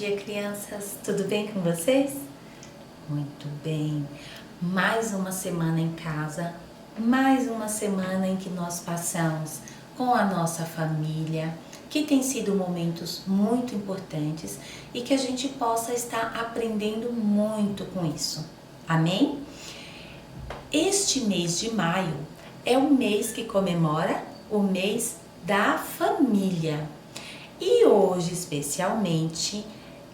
dia, crianças! Tudo bem com vocês? Muito bem! Mais uma semana em casa, mais uma semana em que nós passamos com a nossa família, que tem sido momentos muito importantes e que a gente possa estar aprendendo muito com isso. Amém? Este mês de maio é o mês que comemora o mês da família. E hoje, especialmente,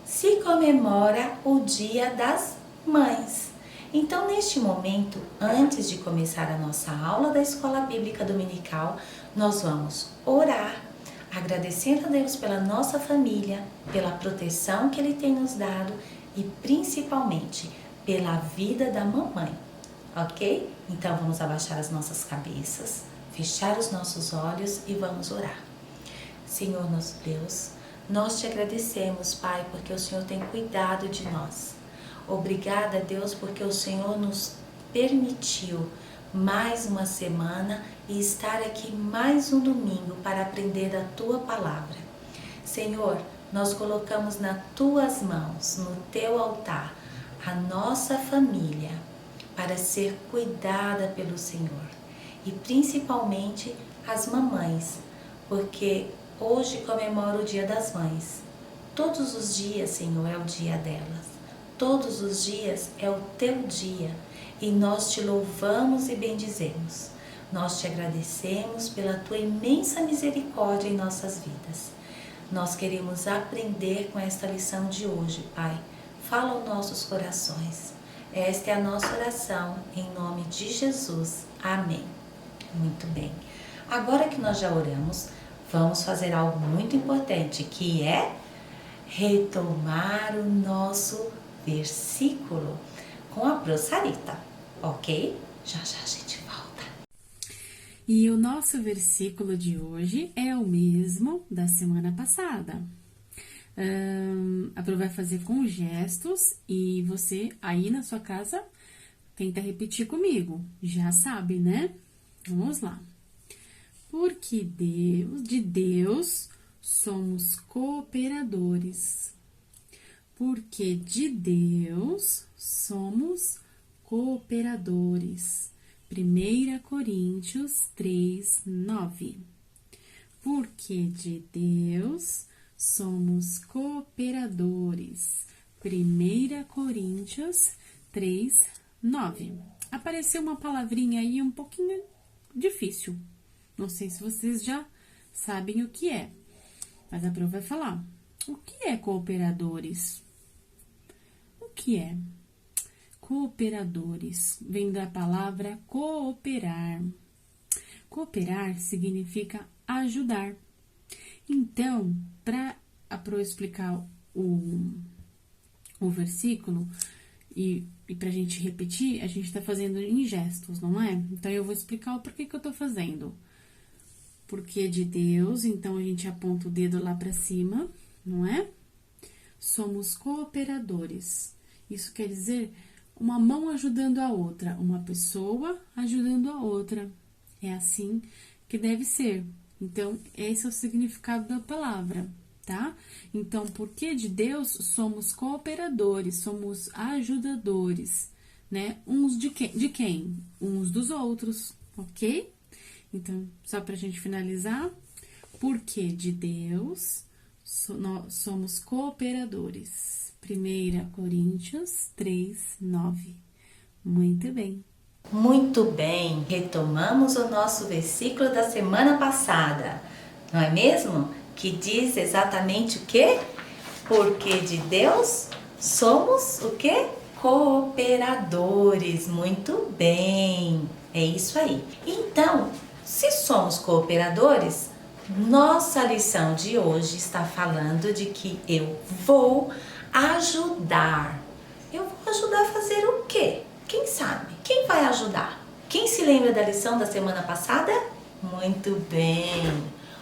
se comemora o Dia das Mães. Então, neste momento, antes de começar a nossa aula da Escola Bíblica Dominical, nós vamos orar, agradecendo a Deus pela nossa família, pela proteção que Ele tem nos dado e principalmente pela vida da mamãe, ok? Então, vamos abaixar as nossas cabeças, fechar os nossos olhos e vamos orar. Senhor nosso Deus, nós te agradecemos, Pai, porque o Senhor tem cuidado de nós. Obrigada, Deus, porque o Senhor nos permitiu mais uma semana e estar aqui mais um domingo para aprender a Tua Palavra. Senhor, nós colocamos nas Tuas mãos, no Teu altar, a nossa família para ser cuidada pelo Senhor e principalmente as mamães, porque hoje comemora o Dia das Mães. Todos os dias, Senhor, é o dia delas. Todos os dias é o Teu dia e nós Te louvamos e bendizemos. Nós Te agradecemos pela Tua imensa misericórdia em nossas vidas. Nós queremos aprender com esta lição de hoje, Pai. Fala aos nossos corações. Esta é a nossa oração, em nome de Jesus. Amém. Muito bem. Agora que nós já oramos, vamos fazer algo muito importante, que é retomar o nosso versículo com a Sarita, ok? Já já a gente volta. E o nosso versículo de hoje é o mesmo da semana passada. A Pro vai fazer com gestos e você aí na sua casa tenta repetir comigo. Já sabe, né? Vamos lá. Porque de Deus somos cooperadores. Porque de Deus somos cooperadores. 1 Coríntios 3, 9. Porque de Deus somos cooperadores. 1 Coríntios 3, 9. Apareceu uma palavrinha aí um pouquinho difícil. Não sei se vocês já sabem o que é, mas a Pro vai falar. O que é cooperadores? O que é? Cooperadores vem da palavra cooperar. Cooperar significa ajudar. Então, para a Pro explicar o versículo e para a gente repetir, a gente está fazendo em gestos, não é? Então, eu vou explicar o porquê que eu tô fazendo. Porque de Deus, então a gente aponta o dedo lá para cima, não é? Somos cooperadores. Isso quer dizer uma mão ajudando a outra, uma pessoa ajudando a outra. É assim que deve ser. Então, esse é o significado da palavra, tá? Então, porque de Deus somos cooperadores, somos ajudadores, né? Uns de quem? Uns dos outros, ok? Então, só pra gente finalizar, porque de Deus nós somos cooperadores. 1 Coríntios 3, 9. Muito bem. Muito bem, retomamos o nosso versículo da semana passada, não é mesmo? Que diz exatamente o quê? Porque de Deus somos o quê? Cooperadores. Muito bem, é isso aí. Então, se somos cooperadores, nossa lição de hoje está falando de que eu vou ajudar. Eu vou ajudar a fazer o quê? Quem sabe? Quem vai ajudar? Quem se lembra da lição da semana passada? Muito bem.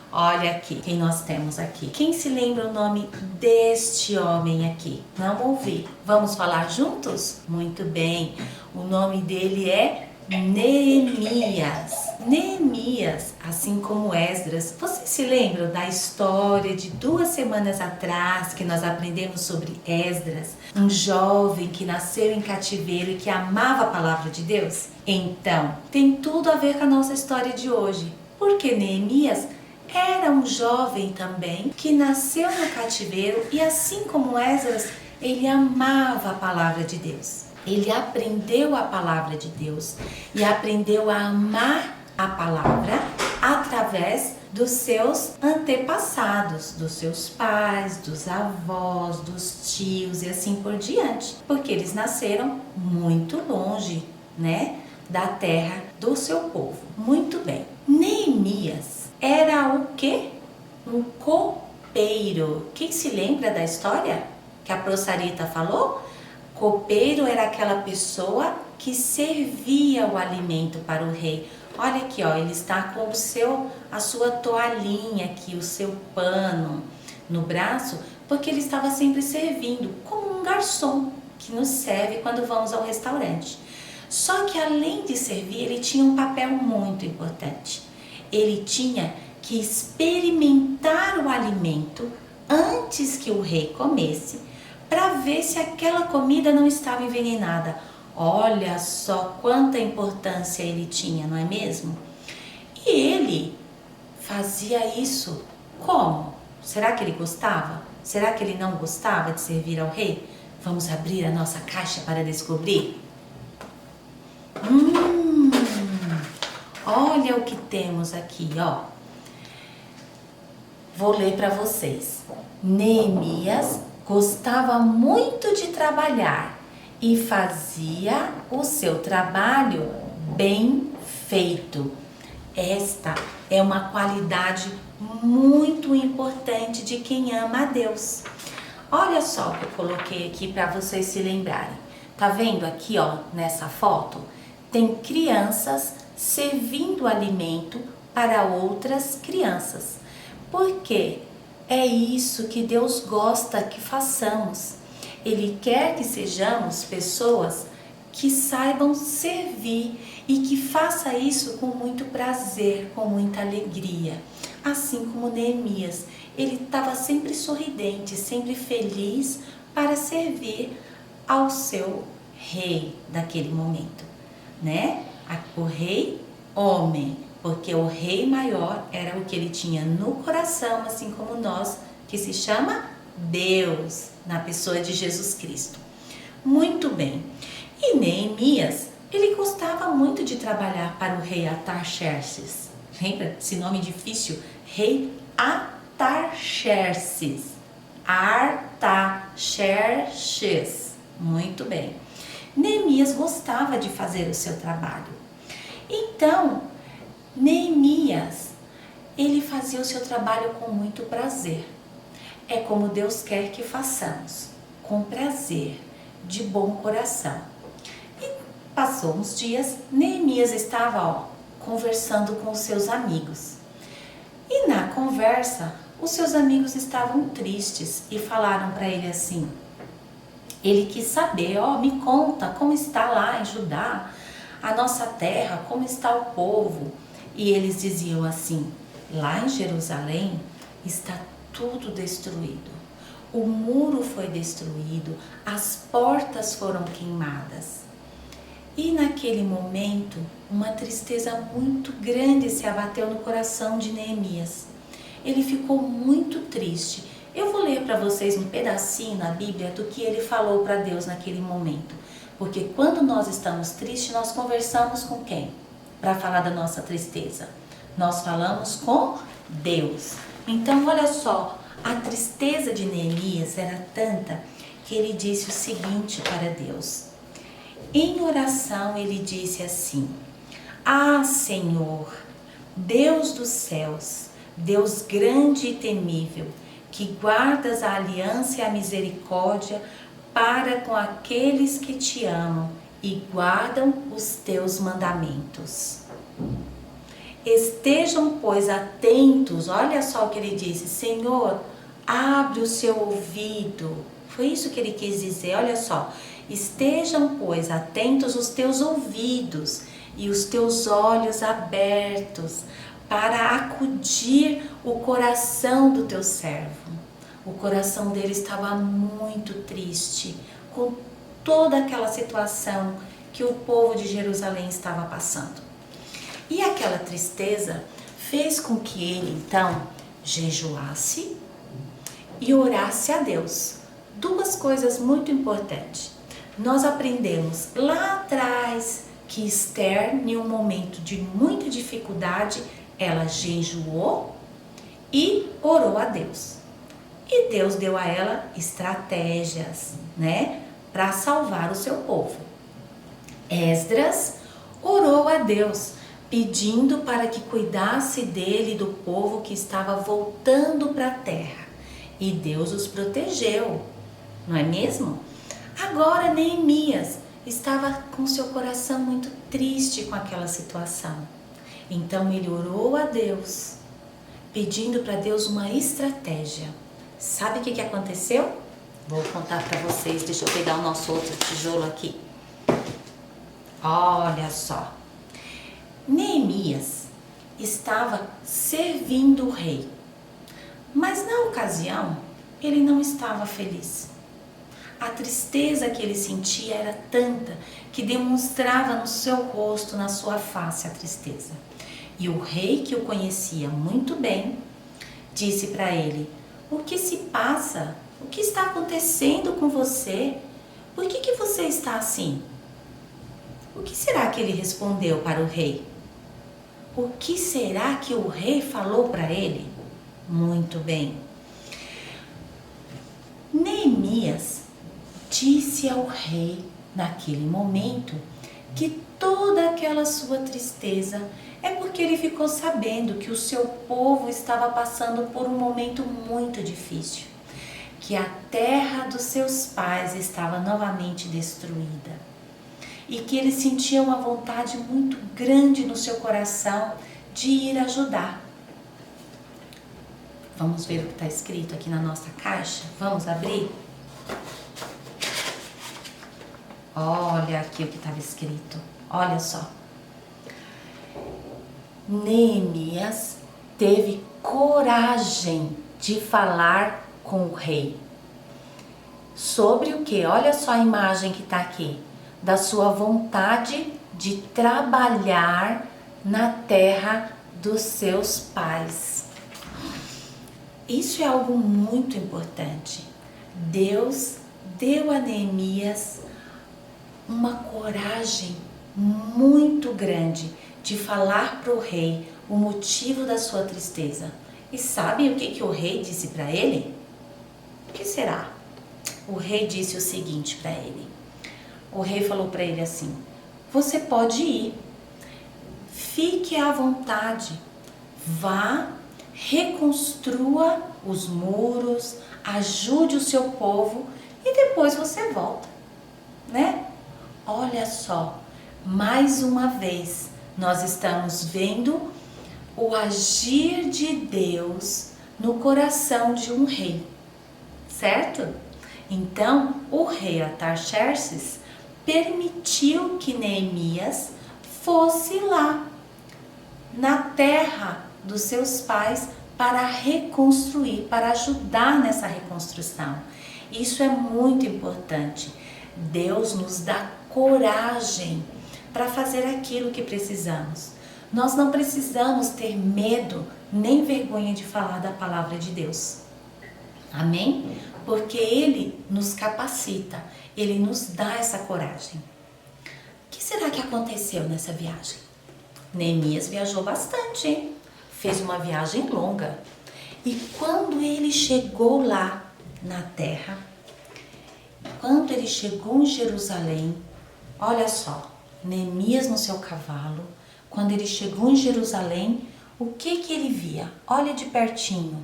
Olha aqui, quem nós temos aqui. Quem se lembra o nome deste homem aqui? Não ouvi. Vamos falar juntos? Muito bem. O nome dele é Neemias. Neemias, assim como Esdras. Vocês se lembram da história de 2 semanas atrás que nós aprendemos sobre Esdras? Um jovem que nasceu em cativeiro e que amava a palavra de Deus? Então, tem tudo a ver com a nossa história de hoje. Porque Neemias era um jovem também que nasceu no cativeiro e assim como Esdras, ele amava a palavra de Deus. Ele aprendeu a palavra de Deus e aprendeu a amar a palavra através dos seus antepassados, dos seus pais, dos avós, dos tios e assim por diante, porque eles nasceram muito longe, né, da terra do seu povo. Muito bem. Neemias era o quê? Um copeiro. Quem se lembra da história que a Sarita falou? Copeiro era aquela pessoa que servia o alimento para o rei. Olha aqui, ó, ele está com a sua toalhinha aqui, o seu pano no braço, porque ele estava sempre servindo, como um garçom que nos serve quando vamos ao restaurante. Só que além de servir, ele tinha um papel muito importante. Ele tinha que experimentar o alimento antes que o rei comesse, para ver se aquela comida não estava envenenada. Olha só quanta importância ele tinha, não é mesmo? E ele fazia isso como? Será que ele gostava? Será que ele não gostava de servir ao rei? Vamos abrir a nossa caixa para descobrir? Olha o que temos aqui, ó. Vou ler para vocês. Neemias gostava muito de trabalhar e fazia o seu trabalho bem feito. Esta é uma qualidade muito importante de quem ama a Deus. Olha só o que eu coloquei aqui para vocês se lembrarem. Tá vendo aqui, ó, nessa foto? Tem crianças servindo alimento para outras crianças. Por quê? É isso que Deus gosta que façamos. Ele quer que sejamos pessoas que saibam servir e que faça isso com muito prazer, com muita alegria. Assim como Neemias, ele estava sempre sorridente, sempre feliz para servir ao seu rei daquele momento, né? O rei homem. Porque o rei maior era o que ele tinha no coração, assim como nós, que se chama Deus, na pessoa de Jesus Cristo. Muito bem. E Neemias, ele gostava muito de trabalhar para o rei Artaxerxes. Lembra esse nome difícil? Rei Artaxerxes. Artaxerxes. Muito bem. Neemias gostava de fazer o seu trabalho. Então, Neemias, ele fazia o seu trabalho com muito prazer. É como Deus quer que façamos, com prazer, de bom coração. E passou uns dias, Neemias estava, conversando com os seus amigos. E na conversa, os seus amigos estavam tristes e falaram para ele assim. Ele quis saber, me conta como está lá em Judá, a nossa terra, como está o povo. E eles diziam assim, lá em Jerusalém está tudo destruído. O muro foi destruído, as portas foram queimadas. E naquele momento, uma tristeza muito grande se abateu no coração de Neemias. Ele ficou muito triste. Eu vou ler para vocês um pedacinho na Bíblia do que ele falou para Deus naquele momento. Porque quando nós estamos tristes, nós conversamos com quem? Para falar da nossa tristeza. Nós falamos com Deus. Então, olha só, a tristeza de Neemias era tanta que ele disse o seguinte para Deus. Em oração, ele disse assim: Ah, Senhor, Deus dos céus, Deus grande e temível, que guardas a aliança e a misericórdia para com aqueles que te amam e guardam os teus mandamentos. Estejam, pois, atentos. Olha só o que ele disse. Senhor, abre o seu ouvido. Foi isso que ele quis dizer. Olha só. Estejam, pois, atentos os teus ouvidos e os teus olhos abertos para acudir o coração do teu servo. O coração dele estava muito triste com toda aquela situação que o povo de Jerusalém estava passando. E aquela tristeza fez com que ele então jejuasse e orasse a Deus. Duas coisas muito importantes. Nós aprendemos lá atrás que Esther, em um momento de muita dificuldade, ela jejuou e orou a Deus. E Deus deu a ela estratégias, né, para salvar o seu povo. Esdras orou a Deus, pedindo para que cuidasse dele e do povo que estava voltando para a terra. E Deus os protegeu, não é mesmo? Agora Neemias estava com seu coração muito triste com aquela situação. Então ele orou a Deus, pedindo para Deus uma estratégia. Sabe o que aconteceu? Vou contar para vocês. Deixa eu pegar o nosso outro tijolo aqui. Olha só. Neemias estava servindo o rei, mas na ocasião ele não estava feliz. A tristeza que ele sentia era tanta que demonstrava no seu rosto, na sua face, a tristeza. E o rei, que o conhecia muito bem, disse para ele: o que se passa? O que está acontecendo com você? Por que você está assim? O que será que ele respondeu para o rei? O que será que o rei falou para ele? Muito bem. Neemias disse ao rei, naquele momento, que toda aquela sua tristeza é porque ele ficou sabendo que o seu povo estava passando por um momento muito difícil, que a terra dos seus pais estava novamente destruída e que ele sentia uma vontade muito grande no seu coração de ir ajudar. Vamos ver o que está escrito aqui na nossa caixa? Vamos abrir? Olha aqui o que estava escrito. Olha só. Neemias teve coragem de falar com o rei. Sobre o que? Olha só a imagem que está aqui. Da sua vontade de trabalhar na terra dos seus pais. Isso é algo muito importante. Deus deu a Neemias uma coragem muito grande de falar para o rei o motivo da sua tristeza. E sabe o que o rei disse para ele? O que será? O rei disse o seguinte para ele. O rei falou para ele assim: você pode ir, fique à vontade, vá, reconstrua os muros, ajude o seu povo e depois você volta, né? Olha só, mais uma vez nós estamos vendo o agir de Deus no coração de um rei, certo? Então, o rei Artaxerxes permitiu que Neemias fosse lá, na terra dos seus pais, para reconstruir, para ajudar nessa reconstrução. Isso é muito importante. Deus nos dá coragem para fazer aquilo que precisamos. Nós não precisamos ter medo nem vergonha de falar da palavra de Deus. Amém? Porque Ele nos capacita, Ele nos dá essa coragem. O que será que aconteceu nessa viagem? Neemias viajou bastante, hein? Fez uma viagem longa. E quando ele chegou lá na terra, quando ele chegou em Jerusalém, olha só, Neemias no seu cavalo, quando ele chegou em Jerusalém, o que ele via? Olha de pertinho.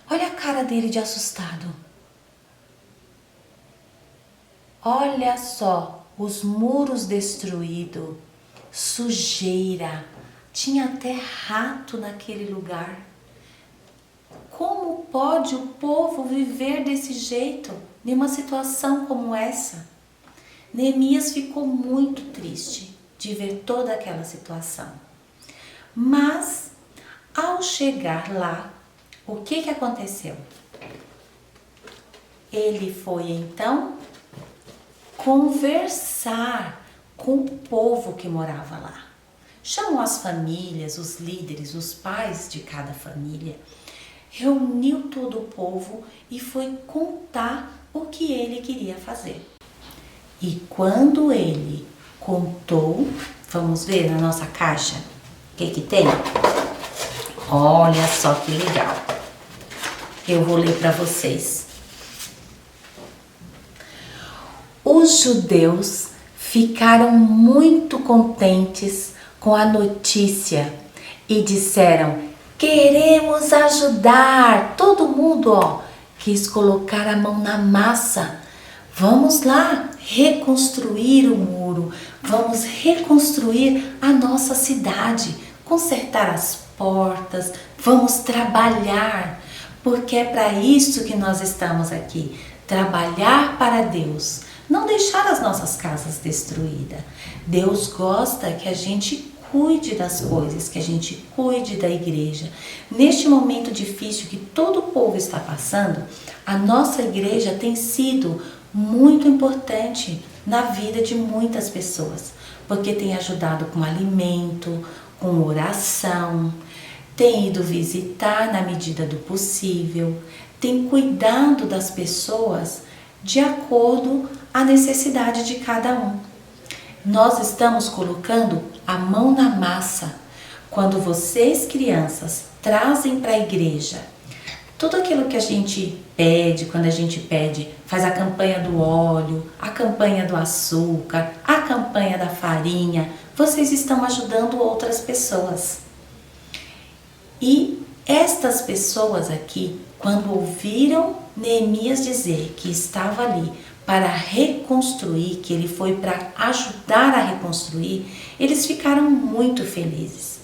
Olha a cara dele de assustado. Olha só, os muros destruídos, sujeira, tinha até rato naquele lugar. Como pode o povo viver desse jeito, numa situação como essa? Neemias ficou muito triste. de ver toda aquela situação. Mas, ao chegar lá, o que aconteceu? Ele foi então conversar com o povo que morava lá. Chamou as famílias, os líderes, os pais de cada família, reuniu todo o povo e foi contar o que ele queria fazer. E quando ele contou, vamos ver na nossa caixa o que tem? Olha só que legal. Eu vou ler para vocês. Os judeus ficaram muito contentes com a notícia e disseram: queremos ajudar. Todo mundo, quis colocar a mão na massa. Vamos lá reconstruir o muro, vamos reconstruir a nossa cidade, consertar as portas, vamos trabalhar, porque é para isso que nós estamos aqui, trabalhar para Deus. Não deixar as nossas casas destruídas. Deus gosta que a gente cuide das coisas, que a gente cuide da igreja. Neste momento difícil que todo o povo está passando, a nossa igreja tem sido muito importante na vida de muitas pessoas, porque tem ajudado com alimento, com oração, tem ido visitar na medida do possível, tem cuidado das pessoas de acordo à necessidade de cada um. Nós estamos colocando a mão na massa. Quando vocês, crianças, trazem para a igreja tudo aquilo que a gente pede, quando a gente pede, faz a campanha do óleo, a campanha do açúcar, a campanha da farinha, vocês estão ajudando outras pessoas. E estas pessoas aqui, quando ouviram Neemias dizer que estava ali para reconstruir, que ele foi para ajudar a reconstruir, eles ficaram muito felizes,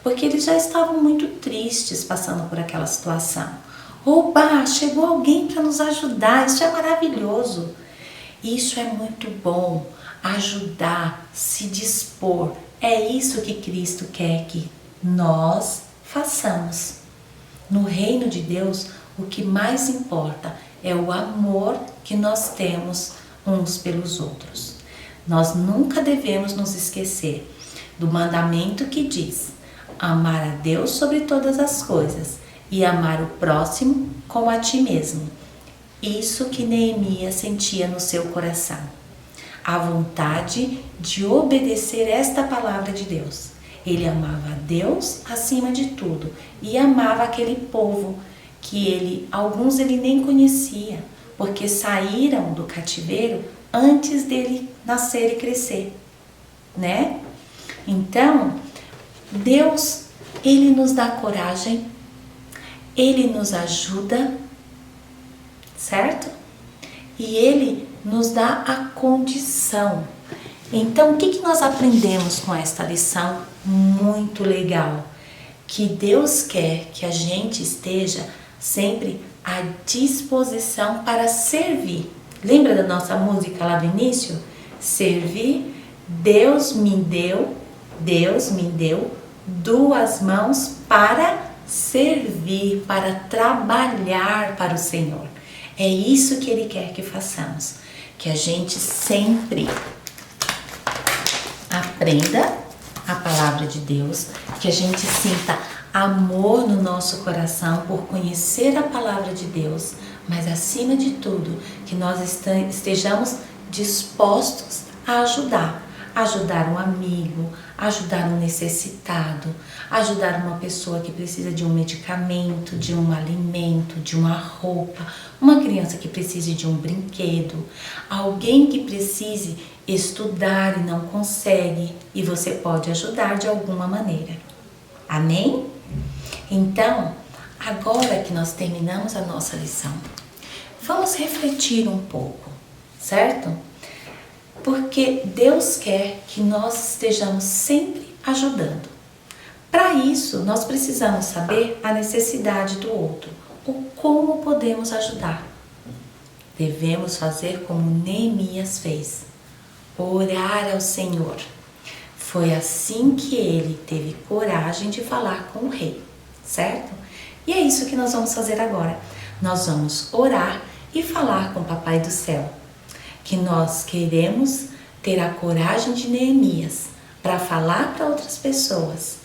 porque eles já estavam muito tristes passando por aquela situação. Oba, chegou alguém para nos ajudar, isso é maravilhoso. Isso é muito bom, ajudar, se dispor. É isso que Cristo quer que nós façamos. No reino de Deus, o que mais importa é o amor que nós temos uns pelos outros. Nós nunca devemos nos esquecer do mandamento que diz: amar a Deus sobre todas as coisas e amar o próximo como a ti mesmo. Isso que Neemias sentia no seu coração. A vontade de obedecer esta palavra de Deus. Ele amava a Deus acima de tudo e amava aquele povo que alguns ele nem conhecia, porque saíram do cativeiro antes dele nascer e crescer, né? Então, Deus, ele nos dá coragem, ele nos ajuda, certo? E ele nos dá a condição. Então, o que nós aprendemos com esta lição muito legal? Que Deus quer que a gente esteja sempre à disposição para servir. Lembra da nossa música lá do início? Servir, Deus me deu duas mãos para servir, para trabalhar para o Senhor. É isso que Ele quer que façamos, que a gente sempre aprenda a palavra de Deus, que a gente sinta amor no nosso coração por conhecer a palavra de Deus, mas acima de tudo, que nós estejamos dispostos a ajudar um amigo, ajudar um necessitado, ajudar uma pessoa que precisa de um medicamento, de um alimento, de uma roupa, uma criança que precise de um brinquedo, alguém que precise estudar e não consegue, e você pode ajudar de alguma maneira. Amém? Então, agora que nós terminamos a nossa lição, vamos refletir um pouco, certo? Porque Deus quer que nós estejamos sempre ajudando. Para isso, nós precisamos saber a necessidade do outro, o como podemos ajudar. Devemos fazer como Neemias fez, orar ao Senhor, Foi assim que ele teve coragem de falar com o rei, certo? E é isso que nós vamos fazer agora. Nós vamos orar e falar com o Papai do Céu, que nós queremos ter a coragem de Neemias para falar para outras pessoas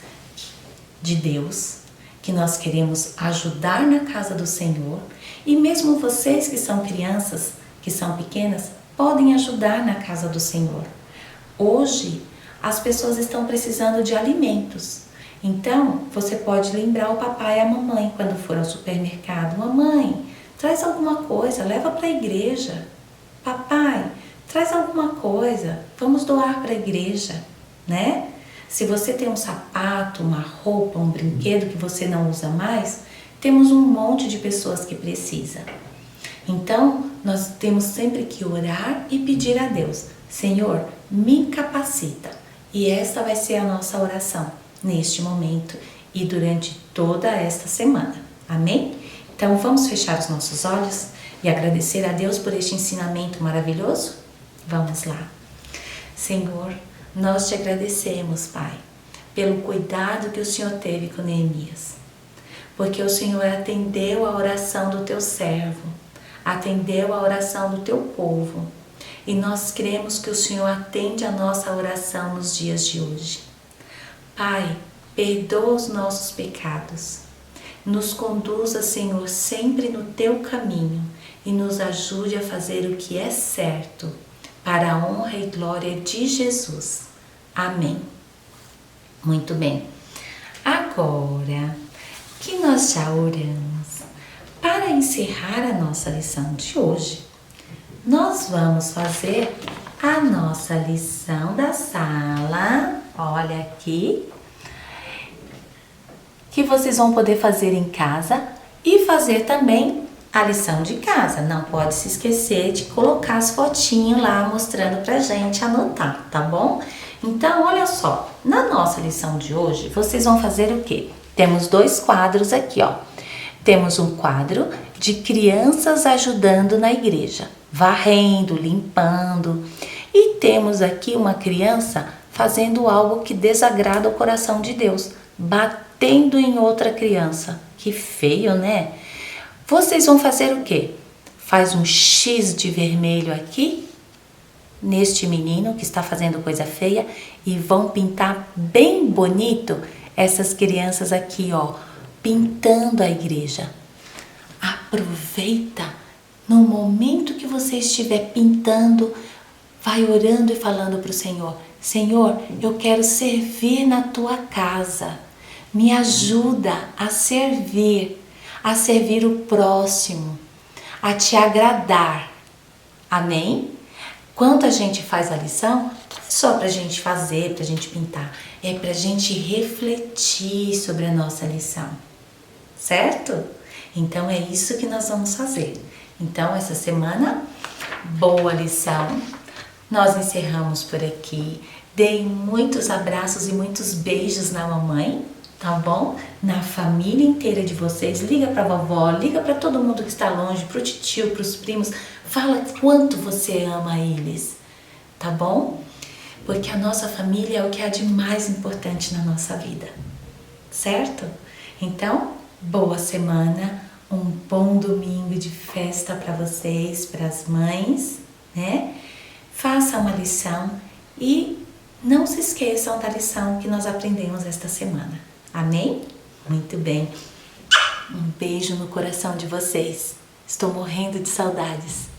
de Deus, que nós queremos ajudar na casa do Senhor, e mesmo vocês que são crianças, que são pequenas, podem ajudar na casa do Senhor. Hoje, as pessoas estão precisando de alimentos. Então, você pode lembrar o papai e a mamãe quando for ao supermercado. Mamãe, traz alguma coisa, leva para a igreja. Papai, traz alguma coisa, vamos doar para a igreja, né? Se você tem um sapato, uma roupa, um brinquedo que você não usa mais, temos um monte de pessoas que precisam. Então, nós temos sempre que orar e pedir a Deus: Senhor, me capacita. E esta vai ser a nossa oração neste momento e durante toda esta semana. Amém? Então, vamos fechar os nossos olhos e agradecer a Deus por este ensinamento maravilhoso? Vamos lá. Senhor, nós te agradecemos, Pai, pelo cuidado que o Senhor teve com Neemias, porque o Senhor atendeu a oração do teu servo, atendeu a oração do teu povo, e nós cremos que o Senhor atende a nossa oração nos dias de hoje. Pai, perdoa os nossos pecados, nos conduza, Senhor, sempre no teu caminho e nos ajude a fazer o que é certo, para a honra e glória de Jesus. Amém. Muito bem. Agora que nós já oramos, para encerrar a nossa lição de hoje, nós vamos fazer a nossa lição da sala. Olha aqui, que vocês vão poder fazer em casa e fazer também a lição de casa. Não pode se esquecer de colocar as fotinhos lá mostrando pra gente anotar, tá bom? Então, olha só, na nossa lição de hoje, vocês vão fazer o quê? Temos dois quadros aqui, ó. Temos um quadro de crianças ajudando na igreja, varrendo, limpando. E temos aqui uma criança fazendo algo que desagrada o coração de Deus, batendo em outra criança. Que feio, né? Vocês vão fazer o quê? Faz um X de vermelho aqui, neste menino que está fazendo coisa feia, e vão pintar bem bonito essas crianças aqui, ó, pintando a igreja. Aproveita, no momento que você estiver pintando, vai orando e falando para o Senhor: Senhor, eu quero servir na tua casa. Me ajuda a servir o próximo, a te agradar. Amém? Quando a gente faz a lição, não é só para a gente fazer, para a gente pintar, é para a gente refletir sobre a nossa lição, certo? Então é isso que nós vamos fazer. Então essa semana, boa lição. Nós encerramos por aqui. Deem muitos abraços e muitos beijos na mamãe, tá bom? Na família inteira de vocês. Liga pra vovó, liga pra todo mundo que está longe, pro tio, pros primos. Fala quanto você ama eles, tá bom? Porque a nossa família é o que há de mais importante na nossa vida, certo? Então, boa semana, um bom domingo de festa para vocês, para as mães, né? Faça uma lição e não se esqueçam da lição que nós aprendemos esta semana. Amém? Muito bem. Um beijo no coração de vocês. Estou morrendo de saudades.